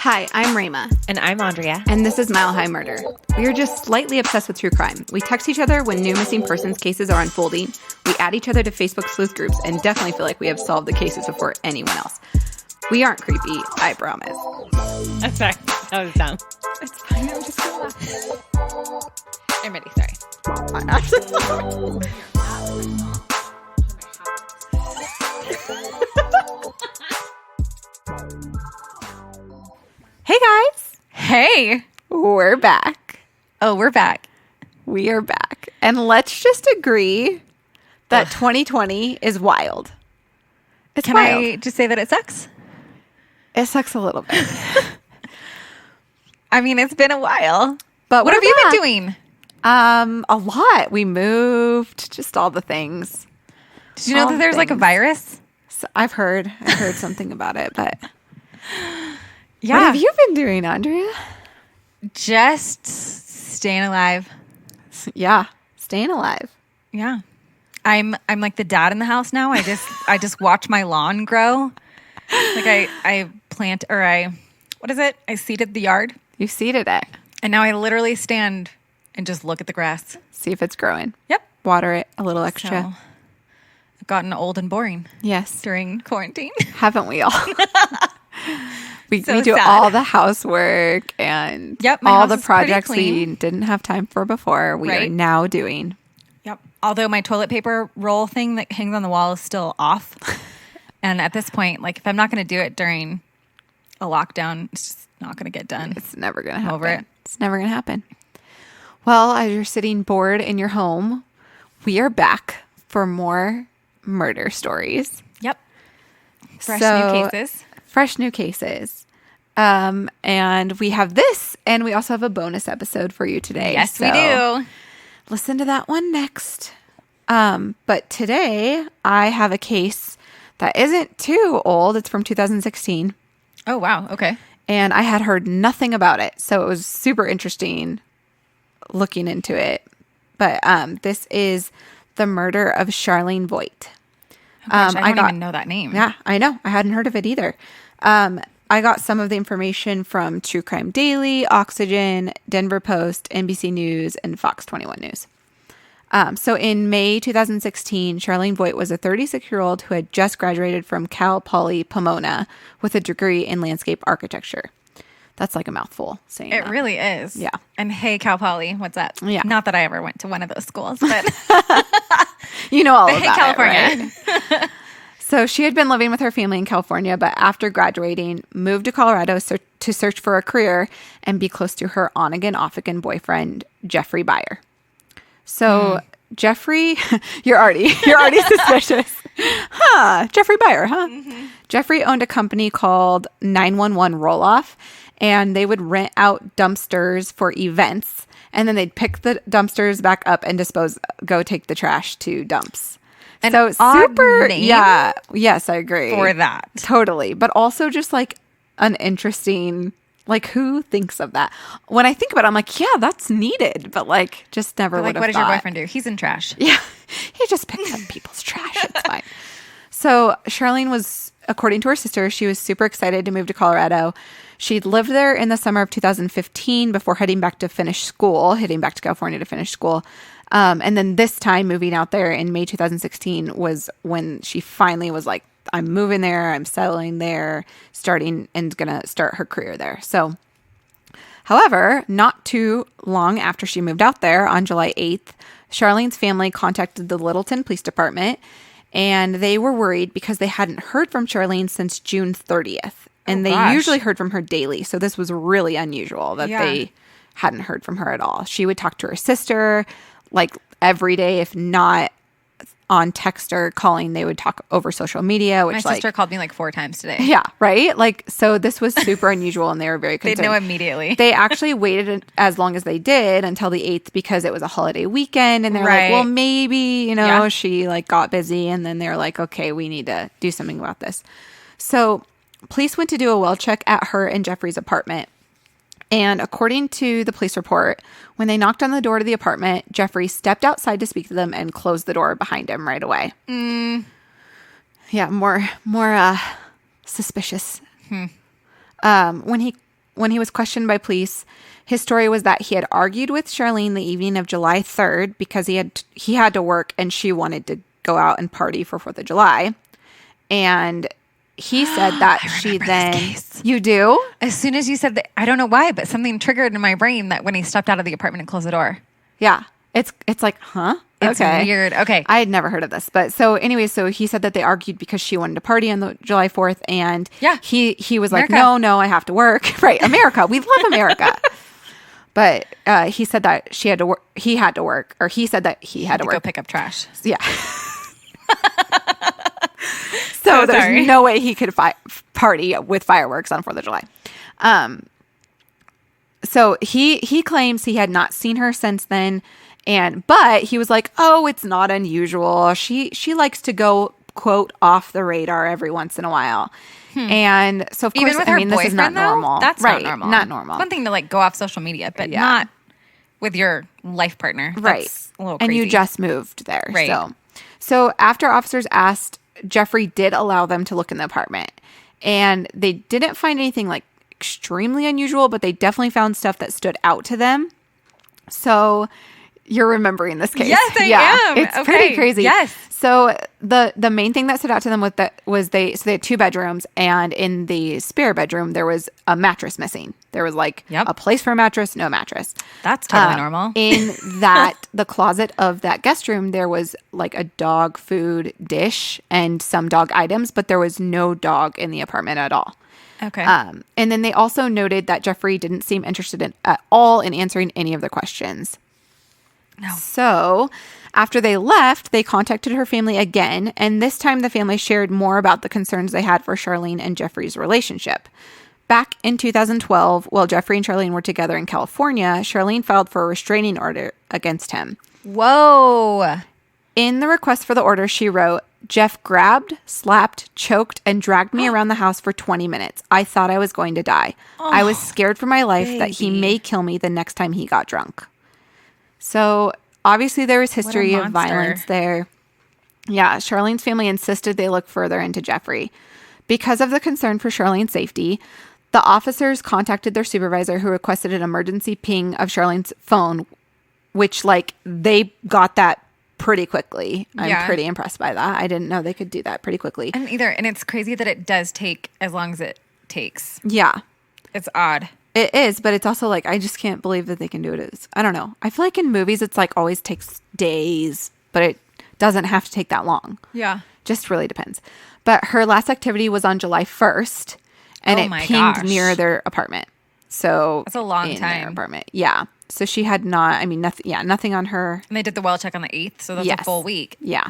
Hi, I'm Rayma. And I'm Andrea. And this is Mile High Murder. We are just slightly obsessed with true crime. We text each other when new missing persons cases are unfolding. We add each other to Facebook sleuth groups and definitely feel like we have solved the cases before anyone else. We aren't creepy, I promise. I'm sorry. That was dumb. It's fine. I'm just gonna laugh. I'm ready. Sorry. Hey, guys. Hey. We're back. Oh, we're back. We are back. And let's just agree that 2020 is wild. It's Can wild. I just say that it sucks? It sucks a little bit. I mean, it's been a while. But What have we're you back. been doing? A lot. We moved, just all the things. Did you know All that there's like a things. virus? So I've heard something about it, but Yeah. what have you been doing, Andrea? Just staying alive. Yeah, staying alive. Yeah. I'm like the dad in the house now. I just watch my lawn grow. Like I plant what is it? I seeded the yard. You seeded it. And now I literally stand and just look at the grass. See if it's growing. Yep. Water it a little extra. So, I've gotten old and boring Yes. during quarantine. Haven't we all? We So do sad. all the housework and Yep, my all house the is pretty projects we clean. didn't have time for before. We are Right. now doing. Yep. Although my toilet paper roll thing that hangs on the wall is still off. And at this point, like if I'm not going to do it during a lockdown, it's just not going to get done. It's never going to happen. over it. It's never going to happen. Well, as you're sitting bored in your home, we are back for more murder stories. Yep. Fresh So- new cases. Fresh new cases. And we have this, and we also have a bonus episode for you today. Yes, we So do. Listen to that one next. But today I have a case that isn't too old. It's from 2016. Oh, wow. Okay. And I had heard nothing about it. So it was super interesting looking into it. But this is the murder of Charlene Voight. Oh, gosh, I don't even know that name. Yeah, I know. I hadn't heard of it either. I got some of the information from True Crime Daily, Oxygen, DenverPost, NBC News, and Fox 21 News. So in May 2016, Charlene Voight was a 36-year-old who had just graduated from Cal Poly Pomona with a degree in landscape architecture. That's like a mouthful saying It that. really is. Yeah. And hey, Cal Poly, what's up? Yeah. Not that I ever went to one of those schools, but You know all but about hey, California. it, right? So she had been living with her family in California, but after graduating, moved to Colorado to search for a career and be close to her on-again, off-again boyfriend, Jeffrey Byer. So Jeffrey, you're already suspicious. Jeffrey Byer, huh? Mm-hmm. Jeffrey owned a company called 911 Roll-Off, and they would rent out dumpsters for events, and then they'd pick the dumpsters back up and go take the trash to dumps. An So odd super, name yeah, yes, I agree. for that. Totally. But also just like an interesting, like who thinks of that? When I think about it, I'm like, yeah, that's needed. But like just never But would like, have what does thought. your boyfriend do? He's in trash. Yeah. He just picks up people's trash. It's fine. So Charlene was, according to her sister, she was super excited to move to Colorado. She'd lived there in the summer of 2015 before heading back to California to finish school. And then this time moving out there in May 2016 was when she finally was like, I'm moving there, I'm settling there, starting and going to start her career there. So, however, not too long after she moved out there on July 8th, Charlene's family contacted the Littleton Police Department, and they were worried because they hadn't heard from Charlene since June 30th. And they gosh. usually heard from her daily. So this was really unusual that they hadn't heard from her at all. She would talk to her sister like every day, if not on text or calling. They would talk over social media, which My sister called me like 4 times today. yeah, right? Like, so this was super unusual and they were very They'd concerned. know immediately. They actually waited as long as they did until the 8th because it was a holiday weekend. And they're like, Right. well, maybe, Yeah. she like got busy. And then they're like, okay, we need to do something about this. So police went to do a well check at her and Jeffrey's apartment. And according to the police report, when they knocked on the door to the apartment, Jeffrey stepped outside to speak to them and closed the door behind him right away. Yeah, more suspicious. When he when he was questioned by police, his story was that he had argued with Charlene the evening of July 3rd because he had to work and she wanted to go out and party for 4th of July. And he said that she then... You do? As soon as you said that, I don't know why, but something triggered in my brain that when he stepped out of the apartment and closed the door. Yeah. It's like, huh? It's weird. Okay. I had never heard of this. But so anyway, so he said that they argued because she wanted to party on the July 4th. And he was America. like, no, I have to work. Right. America. We love America. But he said that she had to work. He had to work. Or he said that he had to work. Go pick up trash. Yeah. So there's no way he could party with fireworks on 4th of July. So he claims he had not seen her since then. But he was like, oh, it's not unusual. She likes to go, quote, off the radar every once in a while. And so, of course, even with her this is not normal. That's right, not normal. Not normal. One thing to like go off social media, but not with your life partner. Right. That's a little crazy. And you just moved there. Right. So after officers asked, Jeffrey did allow them to look in the apartment. And they didn't find anything like extremely unusual, but they definitely found stuff that stood out to them. So you're remembering this case. Yes, I am. It's pretty crazy. Yes. So the main thing that stood out to them was they had 2 bedrooms, and in the spare bedroom there was a mattress missing. There was a place for a mattress, no mattress. That's totally normal. In the closet of that guest room, there was like a dog food dish and some dog items, but there was no dog in the apartment at all. Okay. And then they also noted that Jeffrey didn't seem interested at all in answering any of their questions. No. So after they left, they contacted her family again, and this time the family shared more about the concerns they had for Charlene and Jeffrey's relationship. Back in 2012, while Jeffrey and Charlene were together in California, Charlene filed for a restraining order against him. Whoa. In the request for the order, she wrote, Jeff grabbed, slapped, choked, and dragged me around the house for 20 minutes. I thought I was going to die. I was scared for my life that he may kill me the next time he got drunk. So obviously there was history of violence there. Yeah, Charlene's family insisted they look further into Jeffrey. Because of the concern for Charlene's safety, the officers contacted their supervisor, who requested an emergency ping of Charlene's phone, which they got that pretty quickly. I'm pretty impressed by that. I didn't know they could do that pretty quickly. And it's crazy that it does take as long as it takes. Yeah. It's odd. It is, but it's also I just can't believe that they can do it. I don't know. I feel like in movies, it's always takes days, but it doesn't have to take that long. Yeah. Just really depends. But her last activity was on July 1st, and it pinged near their apartment. So that's a long in time. Their apartment. Yeah. So she had nothing on her. And they did the well check on the 8th, so that's a full week. Yeah.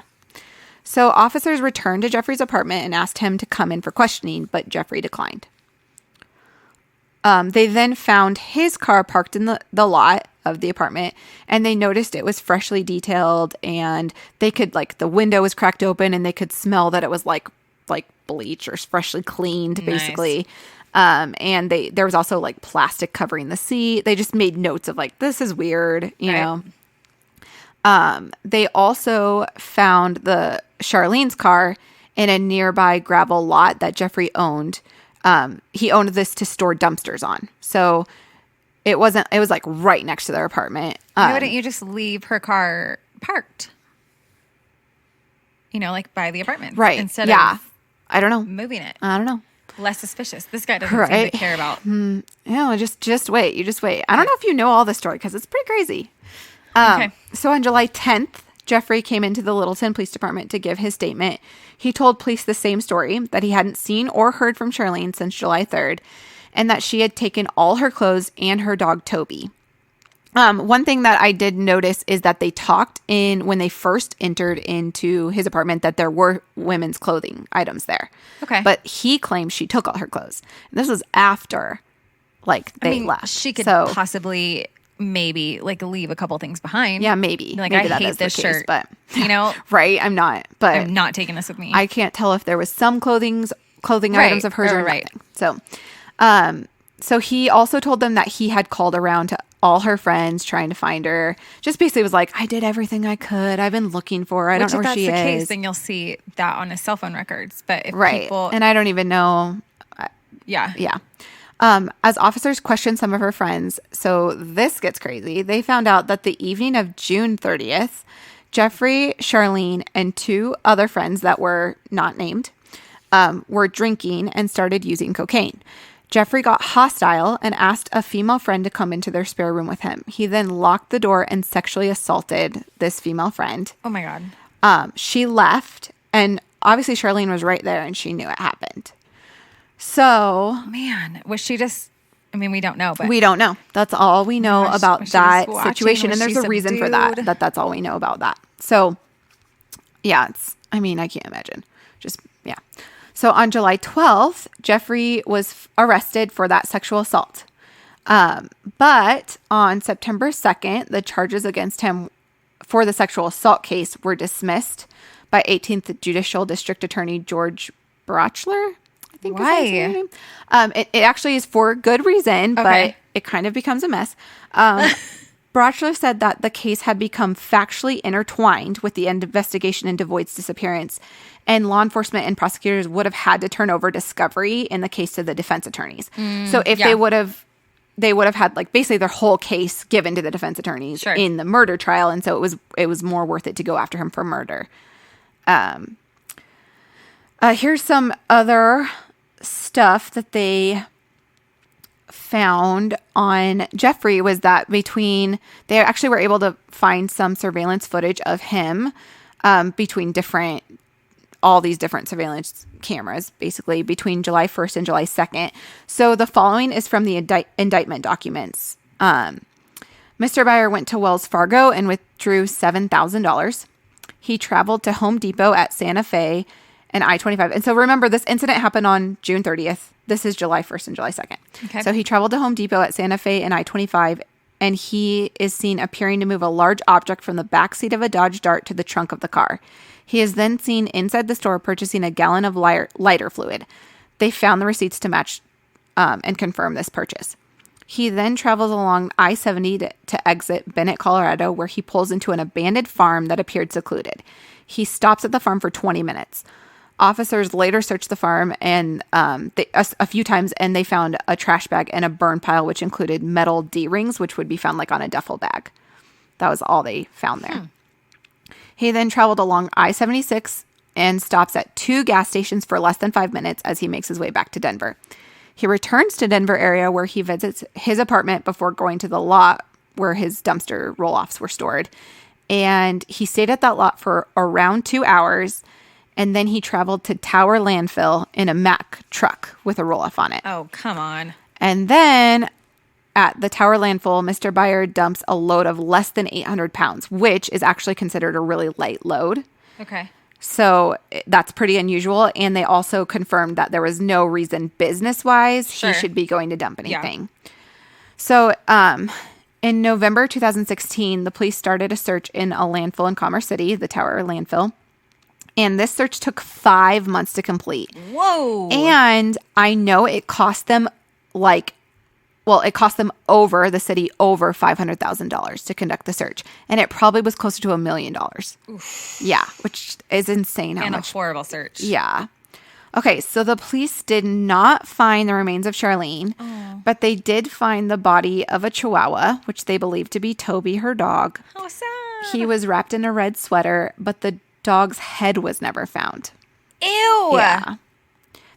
So officers returned to Jeffrey's apartment and asked him to come in for questioning, but Jeffrey declined. They then found his car parked in the lot of the apartment, and they noticed it was freshly detailed, and they could the window was cracked open, and they could smell that it was like bleach or freshly cleaned, basically. And there was also plastic covering the seat. They just made notes of this is weird, you know. They also found the Charlene's car in a nearby gravel lot that Jeffrey owned. He owned this to store dumpsters on. So it was right next to their apartment. Why wouldn't you just leave her car parked? By the apartment. Right. Instead of I don't know. Moving it. I don't know. Less suspicious. This guy doesn't seem to care about. Just wait. You just wait. I don't know if you know all the story because it's pretty crazy. Okay. So on July 10th, Jeffrey came into the Littleton Police Department to give his statement. He told police the same story, that he hadn't seen or heard from Charlene since July 3rd, and that she had taken all her clothes and her dog Toby. One thing that I did notice is that they talked when they first entered into his apartment that there were women's clothing items there. Okay. But he claims she took all her clothes. And this was after they left. She could possibly maybe leave a couple things behind. Yeah, maybe. Maybe I hate this shirt, but right. I'm not taking this with me. I can't tell if there was some clothing items of hers or nothing. So he also told them that he had called around to all her friends trying to find her. Just basically was I did everything I could. I've been looking for her. I don't know where she is. If that's the case, then you'll see that on his cell phone records. But if people... And I don't even know. Yeah. As officers questioned some of her friends, so this gets crazy, they found out that the evening of June 30th, Jeffrey, Charlene, and 2 other friends that were not named were drinking and started using cocaine. Jeffrey got hostile and asked a female friend to come into their spare room with him. He then locked the door and sexually assaulted this female friend. Oh my God. She left, and obviously Charlene was right there and she knew it happened. So, Man, was she just, I mean, we don't know, but we don't know. That's all we know about was she that just watching? situation. Was And there's she a reason for that. subdued? That's all we know about that. So, yeah, I can't imagine. Yeah. So on July 12th, Jeffrey was arrested for that sexual assault. But on September 2nd, the charges against him for the sexual assault case were dismissed by 18th Judicial District Attorney George Brochler. I think Why? is his name. It actually is for good reason, Okay. but it kind of becomes a mess. Brochler said that the case had become factually intertwined with the investigation into Voight's disappearance, and law enforcement and prosecutors would have had to turn over discovery in the case to the defense attorneys. So if yeah. they would have had basically their whole case given to the defense attorneys Sure. in the murder trial, and so it was more worth it to go after him for murder. Here's some other stuff that they found on Jeffrey was that they actually were able to find some surveillance footage of him between all these different surveillance cameras, basically between July 1st and July 2nd. So the following is from the indictment documents. Mr. Byer went to Wells Fargo and withdrew $7,000. He traveled to Home Depot at Santa Fe and I-25. And so remember, this incident happened on June 30th. This is July 1st and July 2nd. Okay. So he traveled to Home Depot at Santa Fe and I-25, and he is seen appearing to move a large object from the back seat of a Dodge Dart to the trunk of the car. He is then seen inside the store purchasing a gallon of lighter fluid. They found the receipts to match and confirm this purchase. He then travels along I-70 to exit Bennett, Colorado, where he pulls into an abandoned farm that appeared secluded. He stops at the farm for 20 minutes. Officers later searched the farm and a few times, and they found a trash bag and a burn pile, which included metal D-rings, which would be found on a duffel bag. That was all they found there. He then traveled along I-76 and stops at 2 gas stations for less than 5 minutes as he makes his way back to Denver. He returns to Denver area where he visits his apartment before going to the lot where his dumpster roll-offs were stored. And he stayed at that lot for around 2 hours. And then he traveled to Tower Landfill in a Mack truck with a roll-off on it. Oh, come on. And then at the Tower Landfill, Mr. Byer dumps a load of less than 800 pounds, which is actually considered a really light load. Okay. So that's pretty unusual. And they also confirmed that there was no reason business-wise Sure. he should be going to dump anything. Yeah. So in November 2016, the police started a search in a landfill in Commerce City, the Tower Landfill. And this search took 5 months to complete. Whoa. And I know it cost them it cost them over $500,000 to conduct the search. And it probably was closer to $1 million. Oof. Yeah, which is insane how much. A horrible search. Yeah. Okay, so the police did not find the remains of Charlene, but they did find the body of a Chihuahua, which they believed to be Toby, her dog. How sad. He was wrapped in a red sweater, but the dog's head was never found. Ew. Yeah.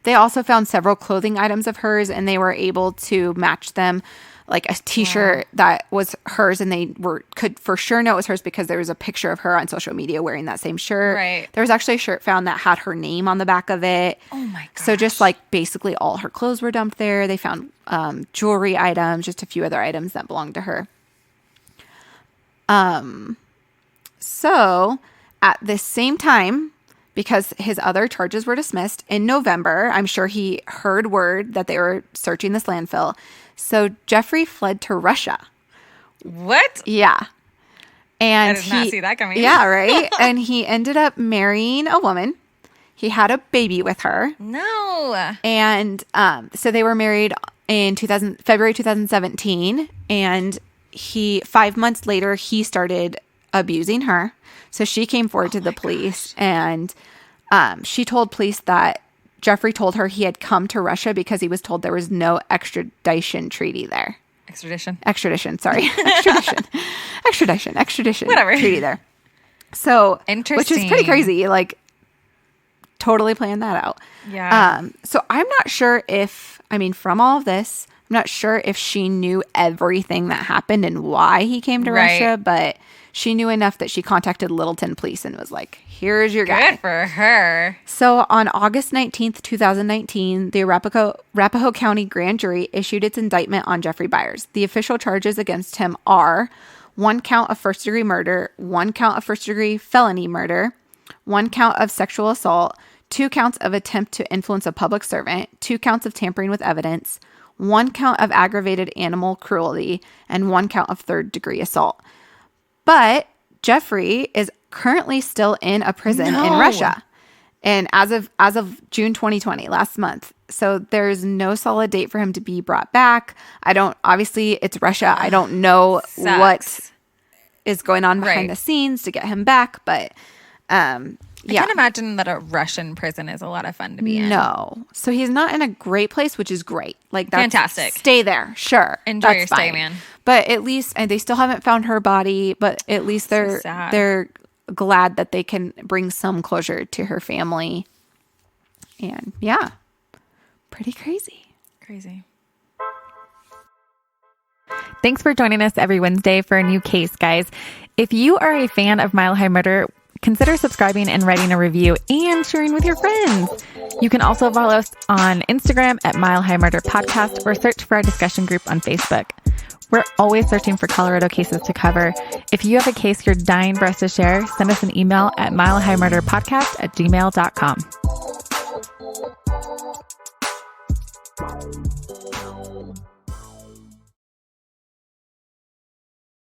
They also found several clothing items of hers, and they were able to match them, like a t-shirt that was hers, and they could for sure know it was hers because there was a picture of her on social media wearing that same shirt. Right. There was actually a shirt found that had her name on the back of it. Oh my gosh. So just basically all her clothes were dumped there. They found jewelry items, just a few other items that belonged to her. So at the same time, because his other charges were dismissed in November, I'm sure he heard word that they were searching this landfill. So Jeffrey fled to Russia. What? Yeah. And I did not see that coming. Yeah, right? And he ended up marrying a woman. He had a baby with her. No. And so they were married in February 2017. And 5 months later, he started abusing her. So she came forward to the police, and she told police that Jeffrey told her he had come to Russia because he was told there was no extradition treaty there. Extradition, sorry. Extradition. Whatever. Treaty there. So, interesting. Which is pretty crazy. Like, totally planned that out. Yeah. So I'm not sure if, from all of this, I'm not sure if she knew everything that happened and why he came to Russia, but she knew enough that she contacted Littleton Police and was like, here's your guy. Good for her. So on August 19th, 2019, the Arapahoe County Grand Jury issued its indictment on Jeffrey Byers. The official charges against him are 1 count of first-degree murder, 1 count of first-degree felony murder, 1 count of sexual assault, 2 counts of attempt to influence a public servant, 2 counts of tampering with evidence, 1 count of aggravated animal cruelty, and 1 count of third-degree assault. But Jeffrey is currently still in a prison in Russia. And as of June 2020, last month. So there's no solid date for him to be brought back. Obviously it's Russia. I don't know what is going on behind the scenes to get him back, but I can't imagine that a Russian prison is a lot of fun to be in. No. So he's not in a great place, which is great. Like, that's fantastic. Stay there. Sure. Enjoy your stay, man. But at least, and they still haven't found her body, but at least they're glad that they can bring some closure to her family. And yeah, pretty crazy. Thanks for joining us every Wednesday for a new case, guys. If you are a fan of Mile High Murder, consider subscribing and writing a review and sharing with your friends. You can also follow us on Instagram at Mile High Murder Podcast or search for our discussion group on Facebook. We're always searching for Colorado cases to cover. If you have a case you're dying for us to share, send us an email at milehighmurderpodcast@gmail.com.